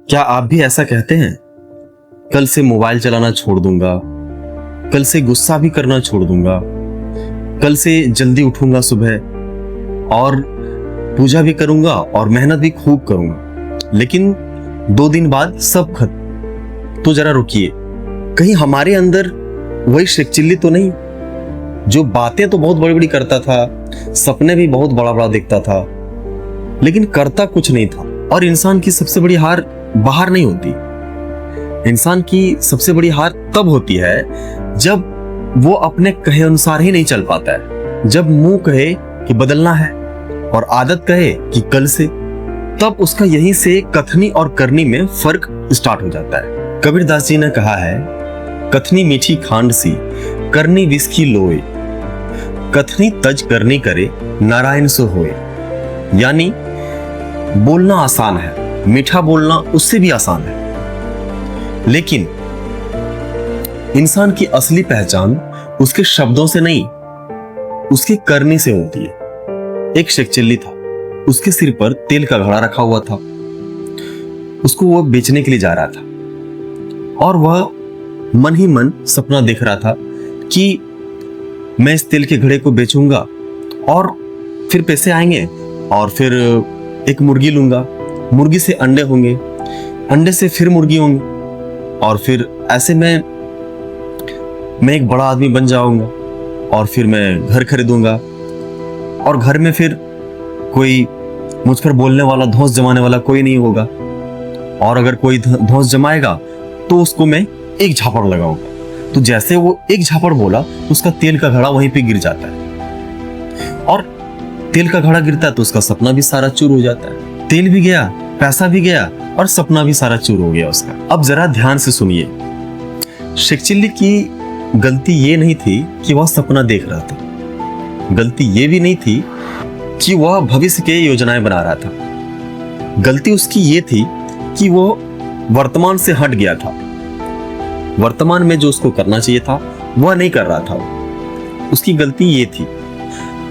क्या आप भी ऐसा कहते हैं? कल से मोबाइल चलाना छोड़ दूंगा, कल से गुस्सा भी करना छोड़ दूंगा, कल से जल्दी उठूंगा सुबह और पूजा भी करूंगा और मेहनत भी खूब करूंगा, लेकिन 2 दिन बाद सब खत्म। तो जरा रुकिए, कहीं हमारे अंदर वही शेखचिल्ली तो नहीं जो बातें तो बहुत बड़ी बड़ी करता था, सपने भी बहुत बड़ा बड़ा देखता था, लेकिन करता कुछ नहीं था। और इंसान की सबसे बड़ी हार बाहर नहीं होती, इंसान की सबसे बड़ी हार तब होती है जब वो अपने कहे अनुसार ही नहीं चल पाता है। जब मुंह कहे कि बदलना है और आदत कहे कि कल से, तब उसका यहीं से कथनी और करनी में फर्क स्टार्ट हो जाता है। कबीरदास जी ने कहा है, कथनी मीठी खांड सी, करनी विष की लोए, कथनी तज करनी करे, नारायण सो होए। यानी बोलना आसान है, मीठा बोलना उससे भी आसान है, लेकिन इंसान की असली पहचान उसके शब्दों से नहीं, उसकी करनी से होती है। एक शेखचिल्ली था, उसके सिर पर तेल का घड़ा रखा हुआ था, उसको वो बेचने के लिए जा रहा था और वह मन ही मन सपना देख रहा था कि मैं इस तेल के घड़े को बेचूंगा और फिर पैसे आएंगे और फिर एक मुर्गी लूंगा, मुर्गी से अंडे होंगे, अंडे से फिर मुर्गी होंगी और फिर ऐसे मैं एक बड़ा आदमी बन जाऊंगा और फिर मैं घर खरीदूंगा और घर में फिर कोई मुझ पर बोलने वाला, धौंस जमाने वाला कोई नहीं होगा, और अगर कोई धौंस जमाएगा तो उसको मैं एक झापड़ लगाऊंगा। तो जैसे वो एक झापड़ बोला, उसका तेल का घड़ा वहीं पे गिर जाता है और तेल का घड़ा गिरता है तो उसका सपना भी सारा चूर हो जाता है। तेल भी गया, पैसा भी गया और सपना भी सारा चूर हो गया उसका। अब जरा ध्यान से सुनिए, शेखचिल्ली की गलती ये नहीं थी कि वह सपना देख रहा था, गलती ये भी नहीं थी कि वह भविष्य के योजनाएं बना रहा था, गलती उसकी ये थी कि वो वर्तमान से हट गया था। वर्तमान में जो उसको करना चाहिए था वह नहीं कर रहा था, उसकी गलती ये थी।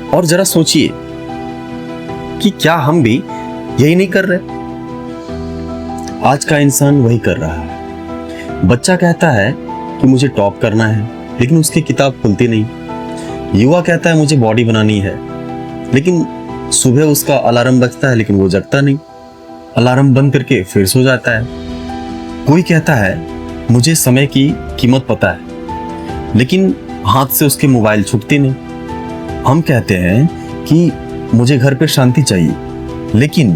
और जरा सोचिए कि क्या हम भी यही नहीं कर रहे? आज का इंसान वही कर रहा है। बच्चा कहता है कि मुझे टॉप करना है, लेकिन उसकी किताब खुलती नहीं। युवा कहता है मुझे बॉडी बनानी है, लेकिन सुबह उसका अलार्म बजता है लेकिन वो जगता नहीं, अलार्म बंद करके फिर सो जाता है। कोई कहता है मुझे समय की कीमत पता है, लेकिन हाथ से उसके मोबाइल छूटती नहीं। हम कहते हैं कि मुझे घर पे शांति चाहिए, लेकिन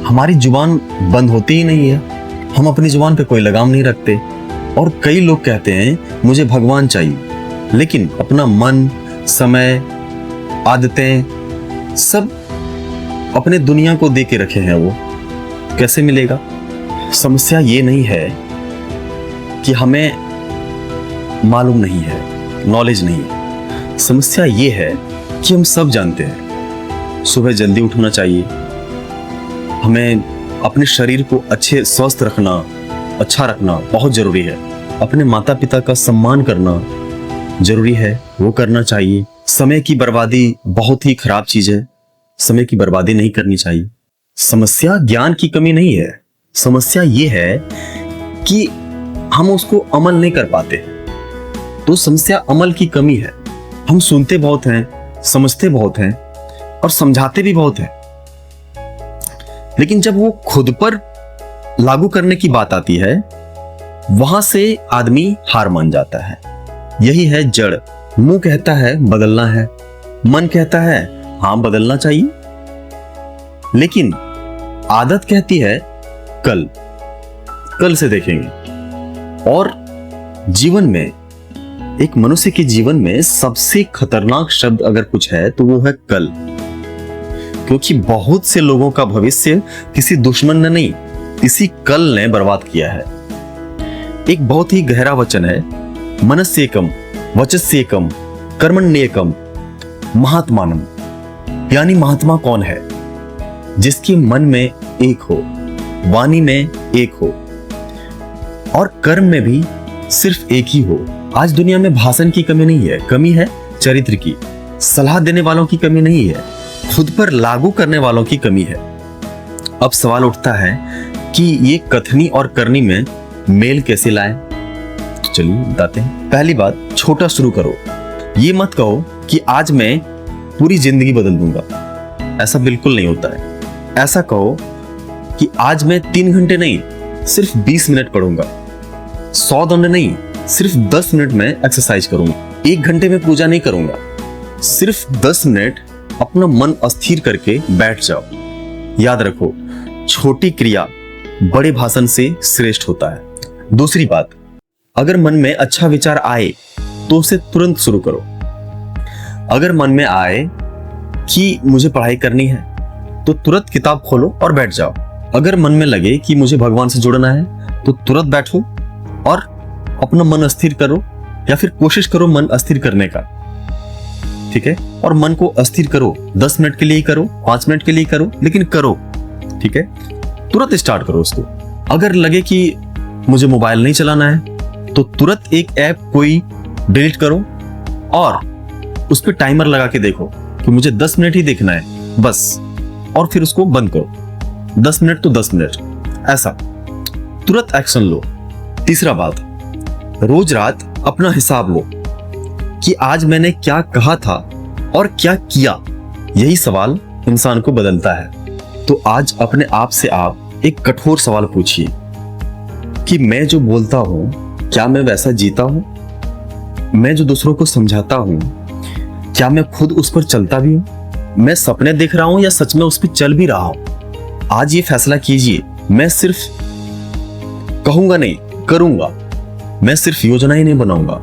हमारी जुबान बंद होती ही नहीं है, हम अपनी जुबान पे कोई लगाम नहीं रखते। और कई लोग कहते हैं मुझे भगवान चाहिए, लेकिन अपना मन, समय, आदतें सब अपने दुनिया को दे के रखे हैं, वो कैसे मिलेगा? समस्या ये नहीं है कि हमें मालूम नहीं है, नॉलेज नहीं है। समस्या ये है कि हम सब जानते हैं सुबह जल्दी उठना चाहिए, हमें अपने शरीर को अच्छे स्वस्थ रखना, अच्छा रखना बहुत जरूरी है, अपने माता पिता का सम्मान करना जरूरी है, वो करना चाहिए। समय की बर्बादी बहुत ही खराब चीज है, समय की बर्बादी नहीं करनी चाहिए। समस्या ज्ञान की कमी नहीं है, समस्या ये है कि हम उसको अमल नहीं कर पाते, तो समस्या अमल की कमी है। हम सुनते बहुत हैं, समझते बहुत हैं और समझाते भी बहुत हैं, लेकिन जब वो खुद पर लागू करने की बात आती है, वहां से आदमी हार मान जाता है। यही है जड़। मुंह कहता है बदलना है, मन कहता है हां बदलना चाहिए, लेकिन आदत कहती है कल से देखेंगे। और जीवन में, एक मनुष्य के जीवन में सबसे खतरनाक शब्द अगर कुछ है तो वो है कल, क्योंकि बहुत से लोगों का भविष्य किसी दुश्मन ने नहीं, इसी कल ने बर्बाद किया है। एक बहुत ही गहरा वचन है, मनस्येकम वचस्येकम कर्मण्येकम महात्मानम। यानी महात्मा कौन है? जिसके मन में एक हो, वाणी में एक हो और कर्म में भी सिर्फ एक ही हो। आज दुनिया में भाषण की कमी नहीं है, कमी है चरित्र की। सलाह देने वालों की कमी नहीं है, खुद पर लागू करने वालों की कमी है। अब सवाल उठता है कि ये कथनी और करनी में मेल कैसे लाएं। तो चलिए बताते हैं। पहली बात, छोटा शुरू करो। ये मत कहो कि आज मैं पूरी जिंदगी बदल दूंगा, ऐसा बिल्कुल नहीं होता है। ऐसा कहो कि आज मैं 3 घंटे नहीं, सिर्फ 20 मिनट पढ़ूंगा। 100 दंड नहीं, सिर्फ 10 मिनट में एक्सरसाइज करूंगा। 1 घंटे में पूजा नहीं करूंगा, सिर्फ 10 मिनट अपना मन अस्थिर करके बैठ जाओ। याद रखो, छोटी क्रिया बड़े भाषण से श्रेष्ठ होता है। दूसरी बात, अगर मन में अच्छा विचार आए तो उसे तुरंत शुरू करो। अगर मन में आए कि मुझे पढ़ाई करनी है तो तुरंत किताब खोलो और बैठ जाओ। अगर मन में लगे कि मुझे भगवान से जुड़ना है तो तुरंत बैठो और अपना मन अस्थिर करो, या फिर कोशिश करो मन अस्थिर करने का। ठीक है, और मन को अस्थिर करो। 10 मिनट के लिए करो, 5 मिनट के लिए करो, लेकिन करो। ठीक है, तुरंत स्टार्ट करो उसको। अगर लगे कि मुझे मोबाइल नहीं चलाना है तो तुरंत एक ऐप कोई डिलीट करो और उस पर टाइमर लगा के देखो कि मुझे 10 मिनट ही देखना है बस, और फिर उसको बंद करो। 10 मिनट तो 10 मिनट, ऐसा तुरंत एक्शन लो। तीसरा बात, रोज रात अपना हिसाब लो कि आज मैंने क्या कहा था और क्या किया। यही सवाल इंसान को बदलता है। तो आज अपने आप से आप एक कठोर सवाल पूछिए कि मैं जो बोलता हूं क्या मैं वैसा जीता हूं? मैं जो दूसरों को समझाता हूं क्या मैं खुद उस पर चलता भी हूं? मैं सपने देख रहा हूं या सच में उस पर चल भी रहा हूं? आज ये फैसला कीजिए। मैं सिर्फ कहूंगा नहीं, करूंगा। मैं सिर्फ योजना ही नहीं बनाऊंगा,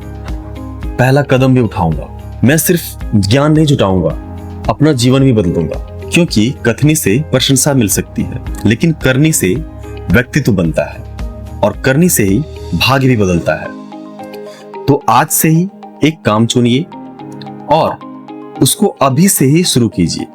पहला कदम भी उठाऊंगा। मैं सिर्फ ज्ञान नहीं जुटाऊंगा, अपना जीवन भी बदलूंगा। क्योंकि कथनी से प्रशंसा मिल सकती है, लेकिन करनी से व्यक्तित्व बनता है, और करनी से ही भाग्य भी बदलता है। तो आज से ही एक काम चुनिए और उसको अभी से ही शुरू कीजिए।